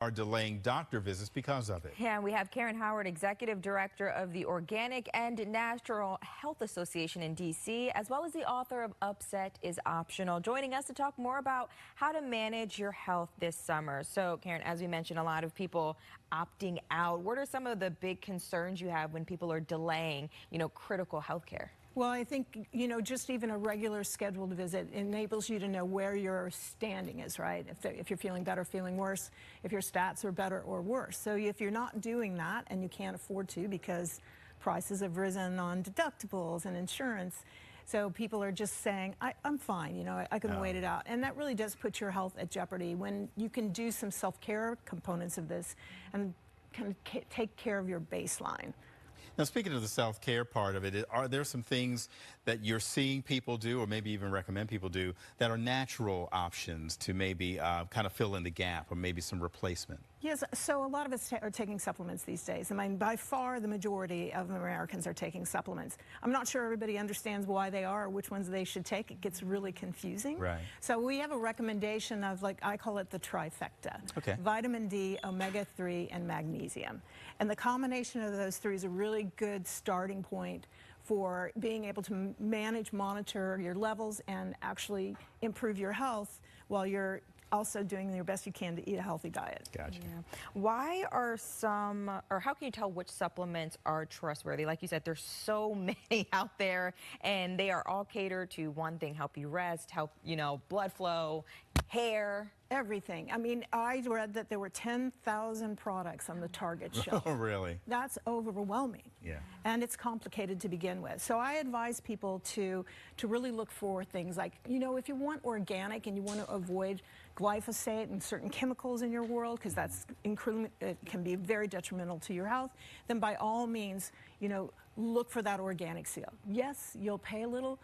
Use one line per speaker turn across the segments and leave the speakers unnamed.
are delaying doctor visits because of it.
Yeah, and we have Karen Howard, Executive Director of the Organic and Natural Health Association in D.C., as well as the author of Upset is Optional, joining us to talk more about how to manage your health this summer. So, Karen, as we mentioned, a lot of people opting out. What are some of the big concerns you have when people are delaying, critical health care?
Well, I think, just even a regular scheduled visit enables you to know where your standing is, right? If you're feeling better, feeling worse, if your stats are better or worse. So if you're not doing that and you can't afford to because prices have risen on deductibles and insurance, so people are just saying, I'm fine, I can wait it out. And that really does put your health at jeopardy when you can do some self-care components of this and kind of take care of your baseline.
Now, speaking of the self-care part of it, are there some things that you're seeing people do, or maybe even recommend people do, that are natural options to maybe kind of fill in the gap, or maybe some replacement?
Yes, so a lot of us are taking supplements these days. I mean, by far the majority of Americans are taking supplements. I'm not sure everybody understands why they are or which ones they should take. It gets really confusing.
Right.
So we have a recommendation of, I call it the trifecta.
Okay.
Vitamin D, omega-3, and magnesium. And the combination of those three is a really good starting point for being able to manage, monitor your levels, and actually improve your health while you're also doing your best you can to eat a healthy diet.
Gotcha.
Yeah. Why are how can you tell which supplements are trustworthy? Like you said, there's so many out there, and they are all catered to one thing: help you rest, help, blood flow, hair.
Everything. I mean, I read that there were 10,000 products on the Target shelf.
Oh, really?
That's overwhelming.
Yeah.
And it's complicated to begin with. So I advise people to really look for things like, if you want organic and you want to avoid glyphosate and certain chemicals in your world, because it can be very detrimental to your health, then by all means, look for that organic seal. Yes, you'll pay a little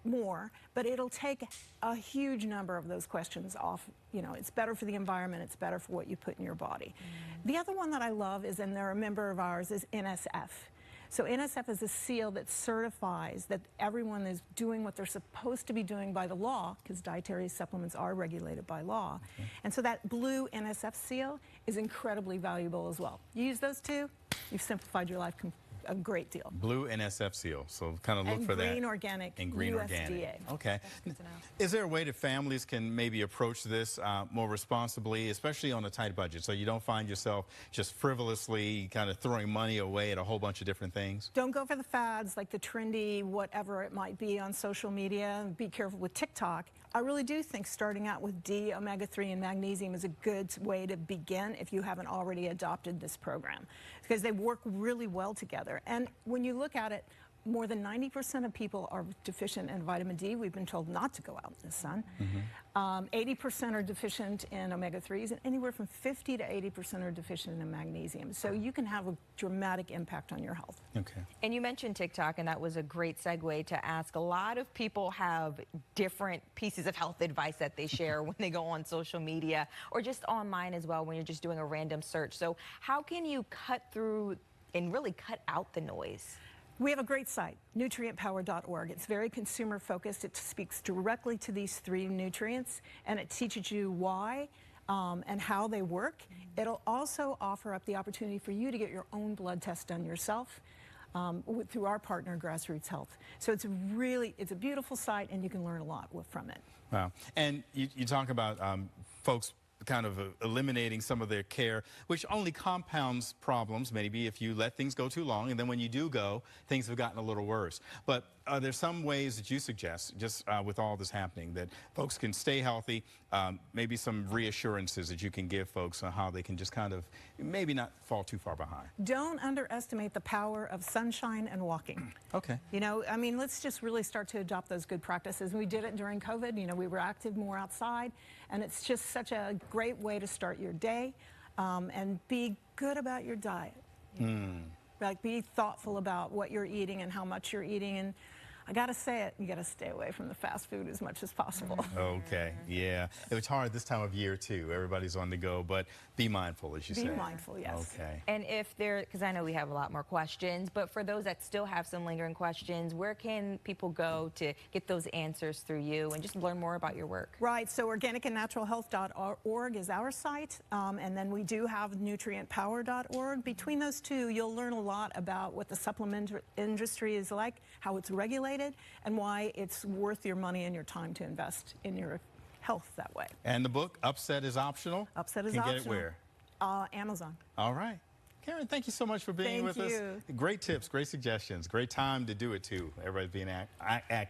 more, but it'll take a huge number of those questions off. It's better for the environment, it's better for what you put in your body. The other one that I love is, and they're a member of ours, is NSF. So NSF is a seal that certifies that everyone is doing what they're supposed to be doing by the law, because dietary supplements are regulated by law. Okay. And so that blue NSF seal is incredibly valuable as well. You use those two, you've simplified your life a great deal.
Blue NSF seal, so kind of look for that.
And green organic,
and green
USDA.
Organic. Okay. Is there a way that families can maybe approach this more responsibly, especially on a tight budget, so you don't find yourself just frivolously kind of throwing money away at a whole bunch of different things?
Don't go for the fads, like the trendy whatever it might be on social media. Be careful with TikTok. I really do think starting out with D, omega-3, and magnesium is a good way to begin if you haven't already adopted this program, because they work really well together. And when you look at it, more than 90% of people are deficient in vitamin D. We've been told not to go out in the sun. 80% are deficient in omega-3s, and anywhere from 50 to 80% are deficient in magnesium. So you can have a dramatic impact on your health.
Okay.
And you mentioned TikTok, and that was a great segue to ask. A lot of people have different pieces of health advice that they share when they go on social media, or just online as well when you're just doing a random search. So how can you cut through and really cut out the noise?
We have a great site, nutrientpower.org. It's very consumer focused. It speaks directly to these three nutrients, and it teaches you why and how they work. It'll also offer up the opportunity for you to get your own blood test done yourself through our partner, Grassroots Health. So it's a beautiful site, and you can learn a lot from it.
Wow. And you talk about folks kind of eliminating some of their care, which only compounds problems, maybe if you let things go too long, and then when you do go, things have gotten a little worse. But are there some ways that you suggest, just with all this happening, that folks can stay healthy, maybe some reassurances that you can give folks on how they can just kind of maybe not fall too far behind?
Don't underestimate the power of sunshine and walking.
Okay.
I mean, let's just really start to adopt those good practices. We did it during COVID. We were active more outside, and it's just such a great way to start your day, and be good about your diet. Like, be thoughtful about what you're eating and how much you're eating. And I got to say it, you got to stay away from the fast food as much as possible.
Okay, yeah. It's hard this time of year, too. Everybody's on the go, but be mindful, as you say.
Be mindful, yes.
Okay.
And if there, because I know we have a lot more questions, but for those that still have some lingering questions, where can people go to get those answers through you and just learn more about your work?
Right, so organicandnaturalhealth.org is our site, and then we do have nutrientpower.org. Between those two, you'll learn a lot about what the supplement industry is like, how it's regulated, and why it's worth your money and your time to invest in your health that way.
And the book, Upset is Optional?
Upset is
Can
optional.
get it where?
Amazon.
All right. Karen, thank you so much for being with us.
Thank you.
Great tips, great suggestions, great time to do it, too. Everybody's being active.